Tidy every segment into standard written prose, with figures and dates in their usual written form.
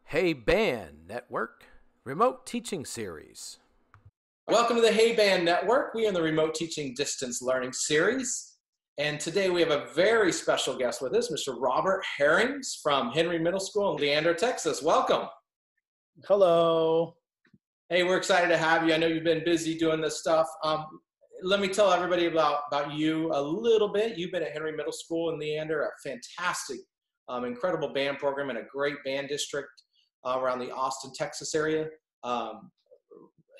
Hey Band Network Remote Teaching Series. Welcome to the Hey Band Network. We are in the Remote Teaching Distance Learning Series. And today we have a very special guest with us, Mr. Robert Herrings from Henry Middle School in Leander, Texas. Welcome. Hello. Hey, we're excited to have you. I know you've been busy doing this stuff. Let me tell everybody about you a little bit. You've been at Henry Middle School in Leander, a fantastic, incredible band program and a great band district around the Austin, Texas area.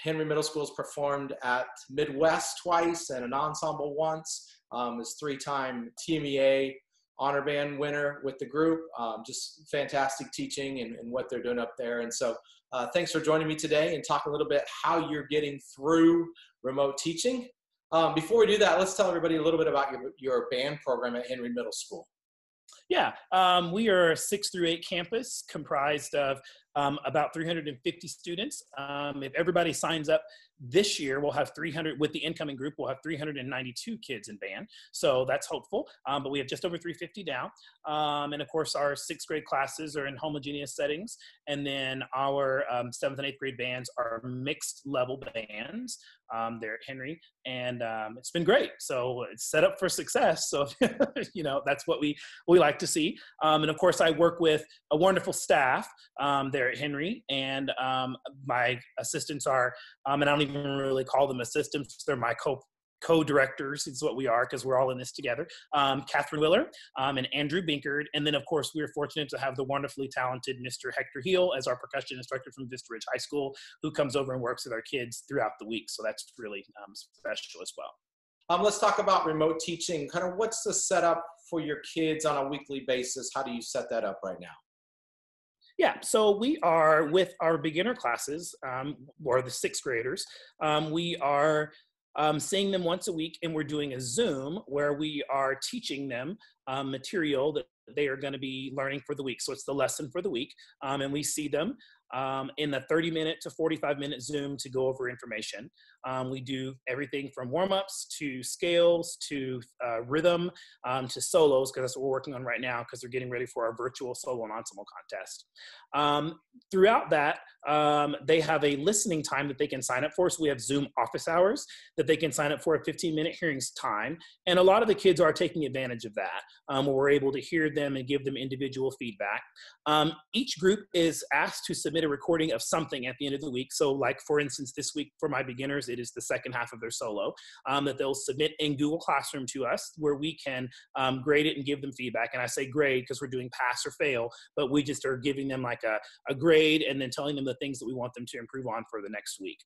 Henry Middle School has performed at Midwest twice and an ensemble once. Is three-time TMEA honor band winner with the group. Just fantastic teaching and what they're doing up there. And so thanks for joining me today and talk a little bit how you're getting through remote teaching. Before we do that, let's tell everybody a little bit about your band program at Henry Middle School. Yeah, we are a 6 through 8 campus comprised of about 350 students. If everybody signs up this year, we'll have 300, with the incoming group, we'll have 392 kids in band. So that's hopeful, but we have just over 350 now. And of course, our 6th grade classes are in homogeneous settings. And then our 7th and 8th grade bands are mixed level bands. They're at Henry, and it's been great. So it's set up for success. So, you know, that's what we like to see. And of course, I work with a wonderful staff there at Henry, and my assistants are, and I don't even really call them assistants, they're my co-directors is what we are, because we're all in this together. Catherine Willer and Andrew Binkard. And then of course, we are fortunate to have the wonderfully talented Mr. Hector Heel as our percussion instructor from Vista Ridge High School, who comes over and works with our kids throughout the week. So that's really special as well. Let's talk about remote teaching. Kind of what's the setup for your kids on a weekly basis? How do you set that up right now? Yeah, so we are with our beginner classes, or the 6th graders, we are seeing them once a week, and we're doing a Zoom where we are teaching them material that they are going to be learning for the week. So it's the lesson for the week, and we see them in the 30-minute to 45-minute Zoom to go over information. We do everything from warm-ups to scales to rhythm to solos, because that's what we're working on right now, because they're getting ready for our virtual solo and ensemble contest. Throughout that, they have a listening time that they can sign up for. So we have Zoom office hours that they can sign up for, a 15-minute hearings time. And a lot of the kids are taking advantage of that, where we're able to hear them and give them individual feedback. Each group is asked to submit a recording of something at the end of the week. So like, for instance, this week for my beginners, it is the second half of their solo that they'll submit in Google Classroom to us, where we can grade it and give them feedback. And I say grade because we're doing pass or fail, but we just are giving them like a grade and then telling them the things that we want them to improve on for the next week.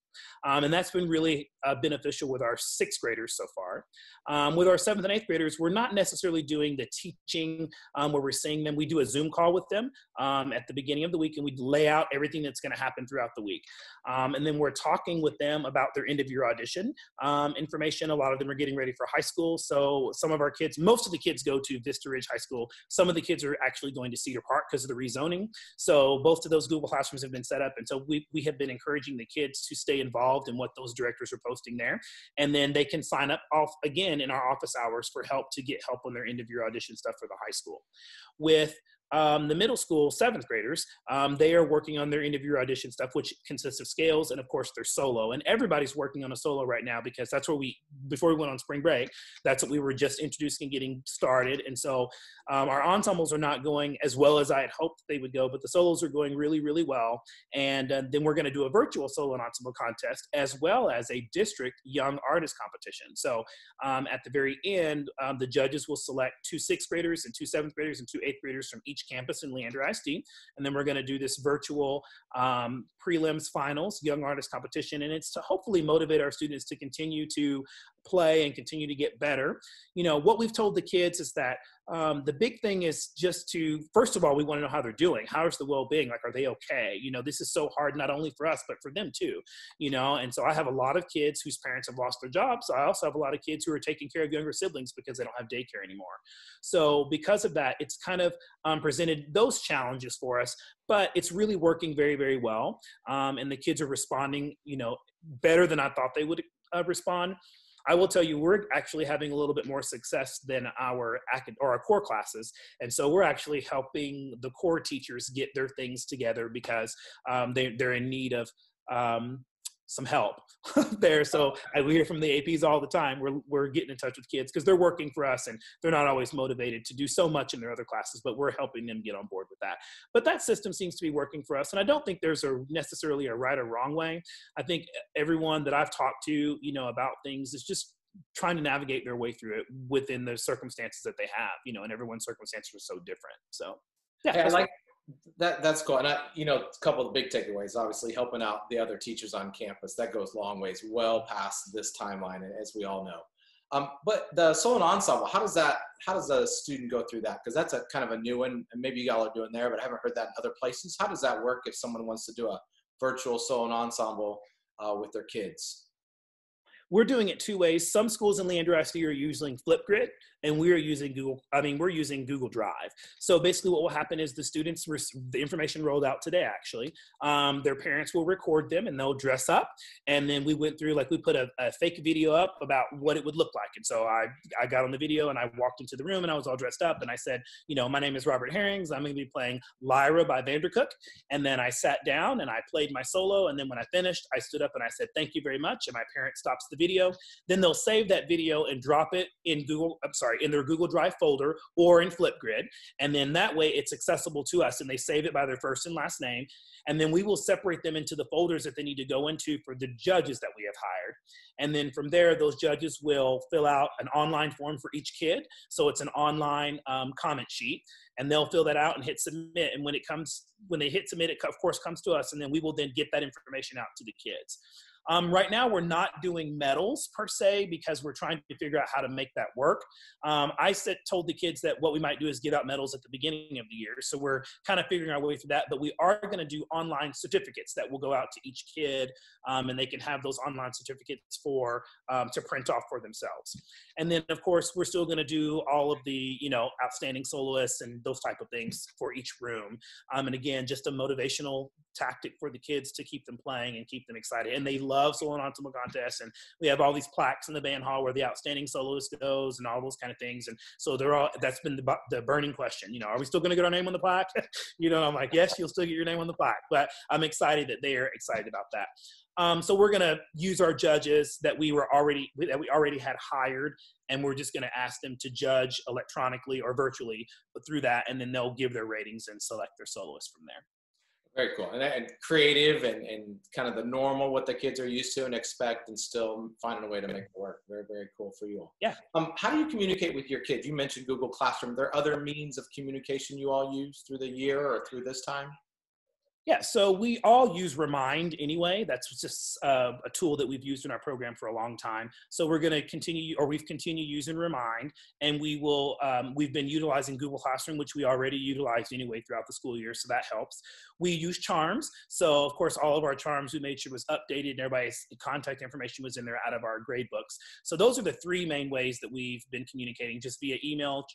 And that's been really beneficial with our 6th graders so far. With our 7th and 8th graders, we're not necessarily doing the teaching where we're seeing them. We do a Zoom call with them at the beginning of the week, and we lay out everything that's going to happen throughout the week. And then we're talking with them about their end of year audition information. A lot of them are getting ready for high school. So some of our kids, most of the kids go to Vista Ridge High School. Some of the kids are actually going to Cedar Park because of the rezoning. So both of those Google Classrooms have been set up. And so we have been encouraging the kids to stay involved in what those directors are posting there. And then they can sign up again in our office hours for help to get help on their end of year audition stuff for the high school. With the middle school 7th graders, they are working on their end of year audition stuff, which consists of scales and of course their solo. And everybody's working on a solo right now, because that's where before we went on spring break, that's what we were just introducing and getting started. And so our ensembles are not going as well as I had hoped they would go, but the solos are going really, really well. And then we're going to do a virtual solo and ensemble contest, as well as a district young artist competition. So at the very end, the judges will select 2 6th graders and 2 7th graders and 2 8th graders from each campus in Leander ISD. And then we're going to do this virtual prelims finals young artist competition. And it's to hopefully motivate our students to continue to play and continue to get better. You know, what we've told the kids is that the big thing is just to, first of all, we want to know how they're doing. How's the well-being? Like, are they okay? You know, this is so hard, not only for us, but for them too, you know? And so I have a lot of kids whose parents have lost their jobs. I also have a lot of kids who are taking care of younger siblings because they don't have daycare anymore. So because of that, it's kind of presented those challenges for us, but it's really working very, very well. And the kids are responding, you know, better than I thought they would respond. I will tell you, we're actually having a little bit more success than our core classes. And so we're actually helping the core teachers get their things together because they're in need of some help there. So we hear from the APs all the time. We're getting in touch with kids because they're working for us and they're not always motivated to do so much in their other classes, but we're helping them get on board with that. But that system seems to be working for us. And I don't think there's necessarily a right or wrong way. I think everyone that I've talked to, about things is just trying to navigate their way through it within the circumstances that they have, and everyone's circumstances are so different. So yeah, I like that. That's cool. And a couple of the big takeaways, obviously helping out the other teachers on campus, that goes long ways, well past this timeline, as we all know. But the solo and ensemble, how does a student go through that? Because that's a kind of a new one, and maybe y'all are doing there, but I haven't heard that in other places. How does that work if someone wants to do a virtual solo and ensemble with their kids? We're doing it two ways. Some schools in Leander ISD are using Flipgrid, and we're using Google Drive. So basically what will happen is the students, the information rolled out today, actually. Their parents will record them and they'll dress up. And then we went through, we put a fake video up about what it would look like. And so I got on the video and I walked into the room and I was all dressed up and I said, my name is Robert Herrings. I'm going to be playing Lyra by Vandercook. And then I sat down and I played my solo. And then when I finished, I stood up and I said, thank you very much. And my parent stops the video. Then they'll save that video and drop it in in their Google Drive folder or in Flipgrid. And then that way it's accessible to us and they save it by their first and last name. And then we will separate them into the folders that they need to go into for the judges that we have hired. And then from there, those judges will fill out an online form for each kid. So it's an online comment sheet, and they'll fill that out and hit submit. And when they hit submit, it of course comes to us, and then we will then get that information out to the kids. Right now, we're not doing medals per se because we're trying to figure out how to make that work. I told the kids that what we might do is give out medals at the beginning of the year. So we're kind of figuring our way through that, but we are going to do online certificates that will go out to each kid, and they can have those online certificates to print off for themselves. And then, of course, we're still going to do all of the, outstanding soloists and those type of things for each room. And again, just a motivational tactic for the kids to keep them playing and keep them excited. And they love solo and ensemble contests. And we have all these plaques in the band hall where the outstanding soloist goes and all those kind of things. And so that's been the burning question, are we still going to get our name on the plaque? I'm like, yes, you'll still get your name on the plaque, but I'm excited that they are excited about that. So we're going to use our judges that we already had hired, and we're just going to ask them to judge electronically or virtually through that, and then they'll give their ratings and select their soloists from there. Very cool. And creative and kind of the normal, what the kids are used to and expect, and still finding a way to make it work. Very, very cool for you all. Yeah. How do you communicate with your kids? You mentioned Google Classroom. Are there other means of communication you all use through the year or through this time? Yeah, so we all use Remind anyway. That's just a tool that we've used in our program for a long time. So we're going to we've continued using Remind, and we've been utilizing Google Classroom, which we already utilized anyway throughout the school year, so that helps. We use Charms. So of course, all of our Charms we made sure was updated and everybody's contact information was in there out of our grade books. So those are the three main ways that we've been communicating, just via email,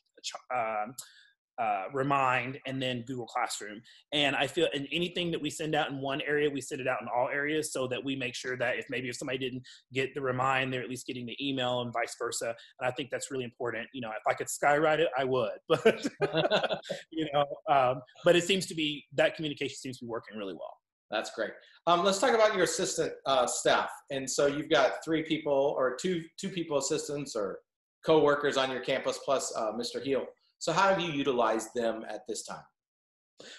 Remind, and then Google Classroom. And I feel in anything that we send out in one area, we send it out in all areas so that we make sure that if somebody didn't get the Remind, they're at least getting the email and vice versa. And I think that's really important. If I could skywrite it, I would, but but it seems to be, that communication seems to be working really well. That's great. Let's talk about your assistant staff. And so you've got three people or two people assistants or co-workers on your campus plus Mr. Heel. So how have you utilized them at this time?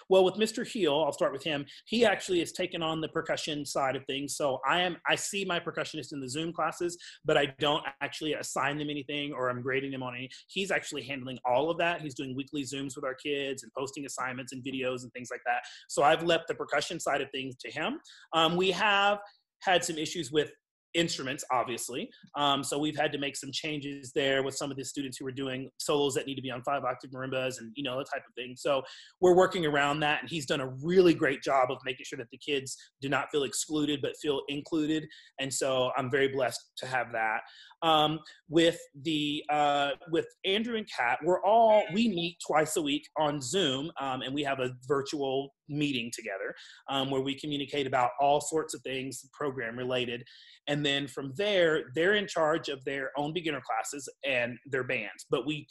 Well, with Mr. Heel, I'll start with him. He actually has taken on the percussion side of things. So I see my percussionists in the Zoom classes, but I don't actually assign them anything or I'm grading them on any. He's actually handling all of that. He's doing weekly Zooms with our kids and posting assignments and videos and things like that. So I've left the percussion side of things to him. We have had some issues with instruments, obviously. So we've had to make some changes there with some of the students who are doing solos that need to be on 5-octave marimbas and, that type of thing. So we're working around that, and he's done a really great job of making sure that the kids do not feel excluded, but feel included. And so I'm very blessed to have that. With Andrew and Kat, we meet twice a week on Zoom, and we have a virtual meeting together where we communicate about all sorts of things program related. And And then from there, they're in charge of their own beginner classes and their bands. But we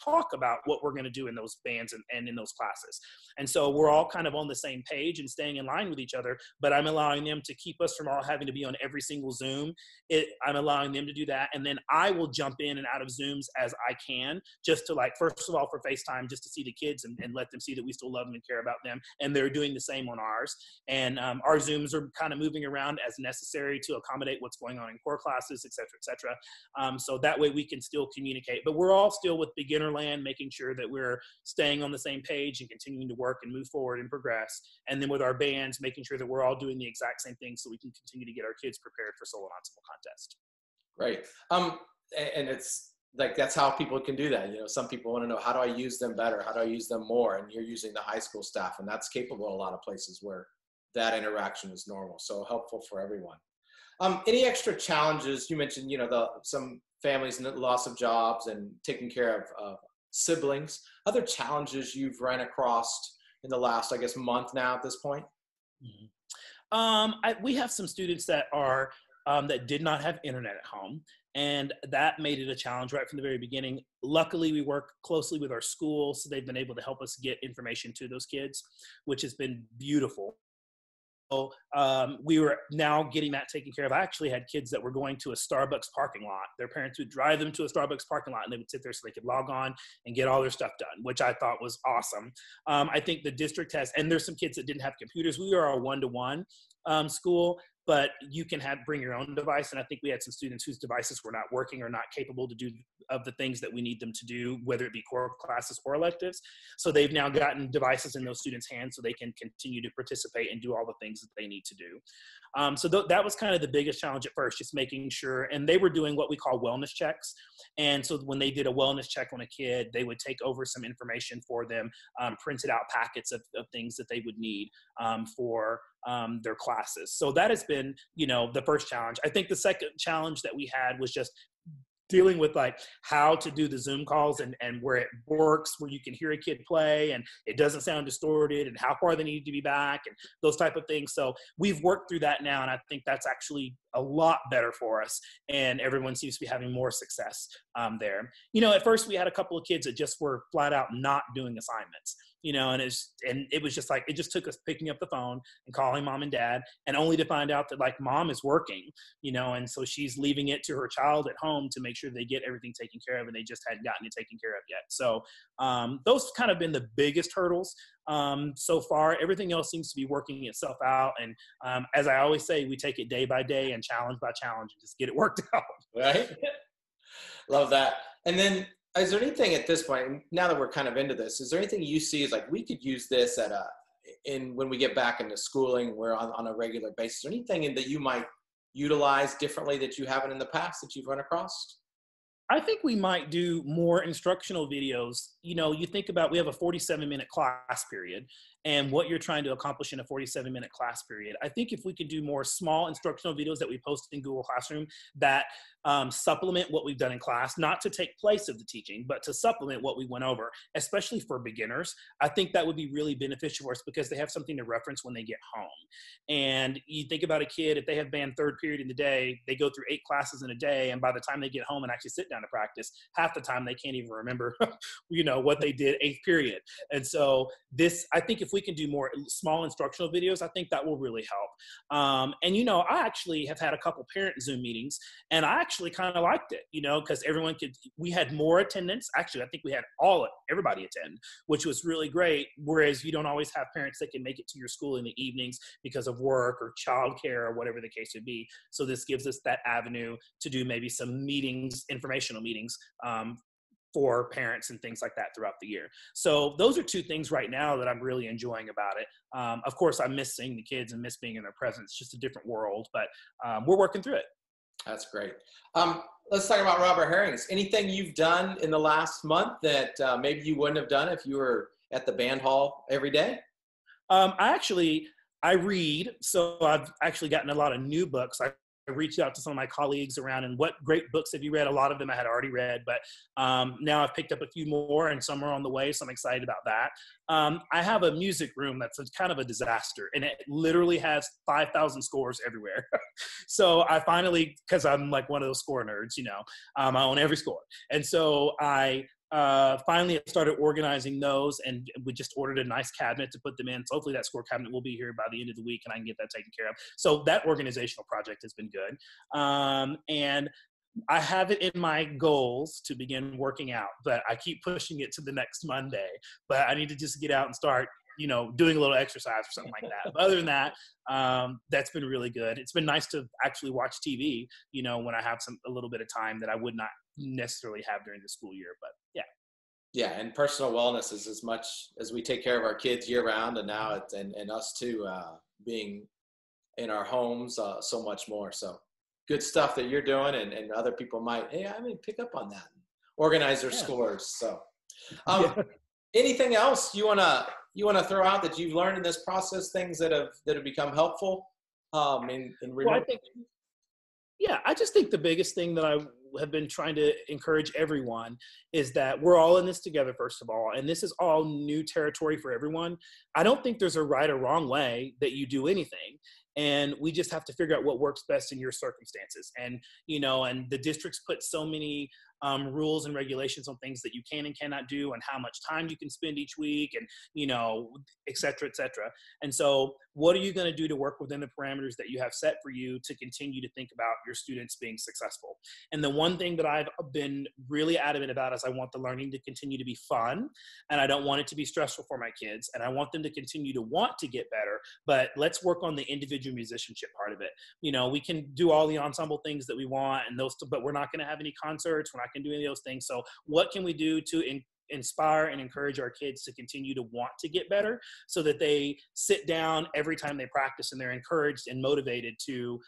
talk about what we're going to do in those bands and in those classes. And so we're all kind of on the same page and staying in line with each other, but I'm allowing them to keep us from all having to be on every single Zoom. I'm allowing them to do that. And then I will jump in and out of Zooms as I can, just to, like, first of all, for FaceTime, just to see the kids and let them see that we still love them and care about them. And they're doing the same on ours. And our Zooms are kind of moving around as necessary to accommodate what's going on in core classes, et cetera, et cetera. So that way we can still communicate. But we're all still with beginner land, making sure that we're staying on the same page and continuing to work and move forward and progress. And then with our bands, making sure that we're all doing the exact same thing so we can continue to get our kids prepared for solo ensemble contest. Great. And it's like, that's how people can do that. You know, some people want to know, how do I use them better? How do I use them more? And you're using the high school staff, and that's capable in a lot of places where that interaction is normal. So helpful for everyone. Any extra challenges? You mentioned, you know, some families loss of jobs and taking care of siblings. Other challenges you've run across in the last, I guess, month now at this point? We have some students that are that did not have internet at home, and that made it a challenge right from the very beginning. Luckily, we work closely with our school, so they've been able to help us get information to those kids, which has been beautiful. So we were now getting that taken care of. I actually had kids that were going to a Starbucks parking lot. Their parents would drive them to a Starbucks parking lot, and they would sit there so they could log on and get all their stuff done, which I thought was awesome. I think the district has, and there's some kids that didn't have computers. We are a one-to-one school, but you can bring your own device. And I think we had some students whose devices were not working or not capable to do of the things that we need them to do, whether it be core classes or electives. So they've now gotten devices in those students' hands so they can continue to participate and do all the things that they need to do. So that was kind of the biggest challenge at first, just making sure, and they were doing what we call wellness checks. And so when they did a wellness check on a kid, they would take over some information for them, printed out packets of things that they would need for their classes. So that has been, you know, the first challenge. I think the second challenge that we had was just dealing with, like, how to do the Zoom calls and where it works, where you can hear a kid play and it doesn't sound distorted, and how far they need to be back and those type of things. So we've worked through that now, and I think that's actually a lot better for us, and everyone seems to be having more success there. You know, at first we had a couple of kids that just were flat out not doing assignments, you know, and it was just like, it just took us picking up the phone and calling mom and dad, and only to find out that, like, mom is working, you know, and so she's leaving it to her child at home to make sure they get everything taken care of, and they just hadn't gotten it taken care of yet. So those kind of been the biggest hurdles so far. Everything else seems to be working itself out, and as I always say, we take it day by day and challenge by challenge and just get it worked out. Right. Love that. And then, is there anything at this point, now that we're kind of into this, is there anything you see as, like, we could use this when we get back into schooling, we're on a regular basis? Is there anything that you might utilize differently that you haven't in the past that you've run across? I think we might do more instructional videos. You know, you think about, we have a 47-minute class period, and what you're trying to accomplish in a 47-minute class period. I think if we could do more small instructional videos that we post in Google Classroom that supplement what we've done in class, not to take place of the teaching, but to supplement what we went over, especially for beginners, I think that would be really beneficial for us, because they have something to reference when they get home. And you think about a kid, if they have band third period in the day, they go through 8 classes in a day, and by the time they get home and actually sit down to practice, half the time they can't even remember, you know, what they did 8th period. And so I think if we can do more small instructional videos, I think that will really help. And, you know, I actually have had a couple parent Zoom meetings, and I actually kind of liked it, you know, because we had more attendance. Actually, I think we had everybody attend, which was really great. Whereas you don't always have parents that can make it to your school in the evenings because of work or childcare or whatever the case would be. So this gives us that avenue to do maybe some meetings, informational meetings, for parents and things like that throughout the year. So those are 2 things right now that I'm really enjoying about it. Of course, I miss seeing the kids and miss being in their presence. It's just a different world, but we're working through it. That's great. Let's talk about Robert Herrings. Anything you've done in the last month that maybe you wouldn't have done if you were at the band hall every day? I read, so I've actually gotten a lot of new books. I reached out to some of my colleagues around and what great books have you read? A lot of them I had already read, but now I've picked up a few more and some are on the way, so I'm excited about that. I have a music room that's kind of a disaster, and it literally has 5,000 scores everywhere. So I finally, because I'm like one of those score nerds, I own every score. And so I finally started organizing those, and we just ordered a nice cabinet to put them in. So hopefully that score cabinet will be here by the end of the week and I can get that taken care of. So that organizational project has been good. And I have it in my goals to begin working out, but I keep pushing it to the next Monday. But I need to just get out and start, doing a little exercise or something like that. But other than that, that's been really good. It's been nice to actually watch TV, when I have a little bit of time that I would not necessarily have during the school year. But yeah. Yeah, and personal wellness is as much as we take care of our kids year round, and now it's and us too, being in our homes, so much more. So good stuff that you're doing, and other people might, pick up on that, organize their scores. So anything else you wanna throw out that you've learned in this process, things that have become helpful in remote? Well, I just think the biggest thing that I have been trying to encourage everyone is that we're all in this together, first of all, and this is all new territory for everyone. I don't think there's a right or wrong way that you do anything. And we just have to figure out what works best in your circumstances. And, and the districts put so many rules and regulations on things that you can and cannot do and how much time you can spend each week and, et cetera, et cetera. And so what are you going to do to work within the parameters that you have set for you to continue to think about your students being successful? And the one thing that I've been really adamant about is I want the learning to continue to be fun, and I don't want it to be stressful for my kids, and I want them to continue to want to get better, but let's work on the individual musicianship part of it. We can do all the ensemble things that we want and those, but we're not going to have any concerts. We're not going to do any of those things. So what can we do to inspire and encourage our kids to continue to want to get better so that they sit down every time they practice and they're encouraged and motivated to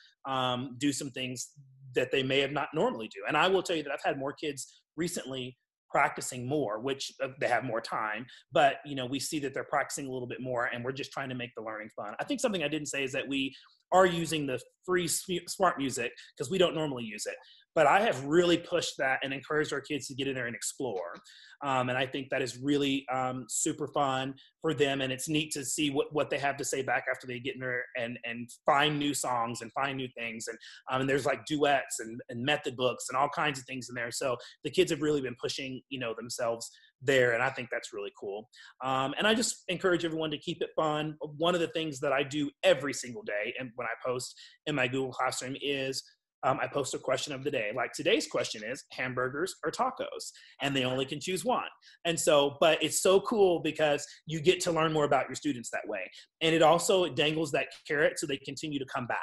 do some things that they may have not normally do. And I will tell you that I've had more kids recently practicing more, which they have more time, but we see that they're practicing a little bit more, and we're just trying to make the learning fun. I think something I didn't say is that we are using the free smart music because we don't normally use it, but I have really pushed that and encouraged our kids to get in there and explore. And I think that is really super fun for them. And it's neat to see what they have to say back after they get in there and find new songs and find new things. And there's like duets and method books and all kinds of things in there. So the kids have really been pushing, themselves there. And I think that's really cool. And I just encourage everyone to keep it fun. One of the things that I do every single day and when I post in my Google Classroom is I post a question of the day. Like today's question is hamburgers or tacos, and they only can choose one. And so, but it's so cool because you get to learn more about your students that way. And it also dangles that carrot so they continue to come back.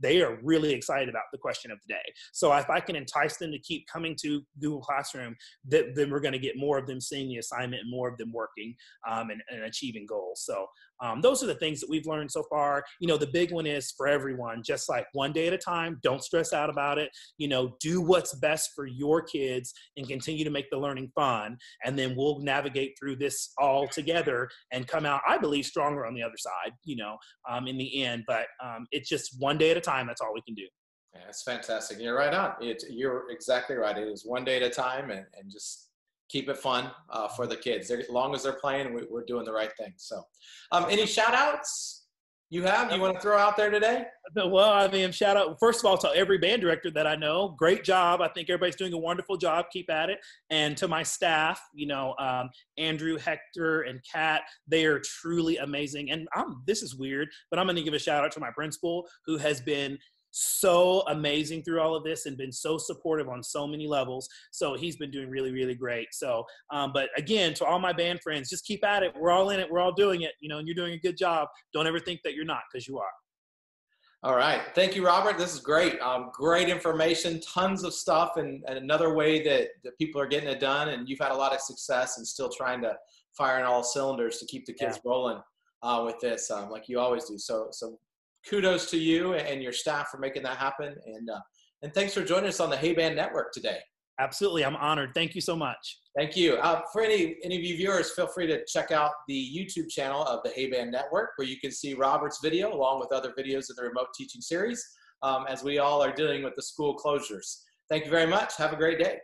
They are really excited about the question of the day. So if I can entice them to keep coming to Google Classroom, then we're going to get more of them seeing the assignment and more of them working and achieving goals. So those are the things that we've learned so far. The big one is for everyone, just like one day at a time. Don't stress out about it. Do what's best for your kids and continue to make the learning fun. And then we'll navigate through this all together and come out, I believe, stronger on the other side, in the end. But it's just one day at a time. That's all we can do. Yeah, it's fantastic. You're right on. You're exactly right. It is one day at a time, and just keep it fun for the kids. As long as they're playing, we're doing the right thing. So any shout outs you want to throw out there today? Well, shout out, first of all, to every band director that I know. Great job. I think everybody's doing a wonderful job. Keep at it. And to my staff, Andrew, Hector, and Kat, they are truly amazing. And this is weird, but I'm going to give a shout out to my principal, who has been so amazing through all of this and been so supportive on so many levels. So he's been doing really, really great. So, but again, to all my band friends, just keep at it. We're all in it. We're all doing it, and you're doing a good job. Don't ever think that you're not, because you are. All right. Thank you, Robert. This is great. Great information, tons of stuff, and another way that people are getting it done. And you've had a lot of success and still trying to fire on all cylinders to keep the kids rolling with this, like you always do. So kudos to you and your staff for making that happen. And thanks for joining us on the Hey Band Network today. Absolutely. I'm honored. Thank you so much. Thank you. For any of you viewers, feel free to check out the YouTube channel of the Hey Band Network, where you can see Robert's video along with other videos of the remote teaching series. as we all are dealing with the school closures. Thank you very much. Have a great day.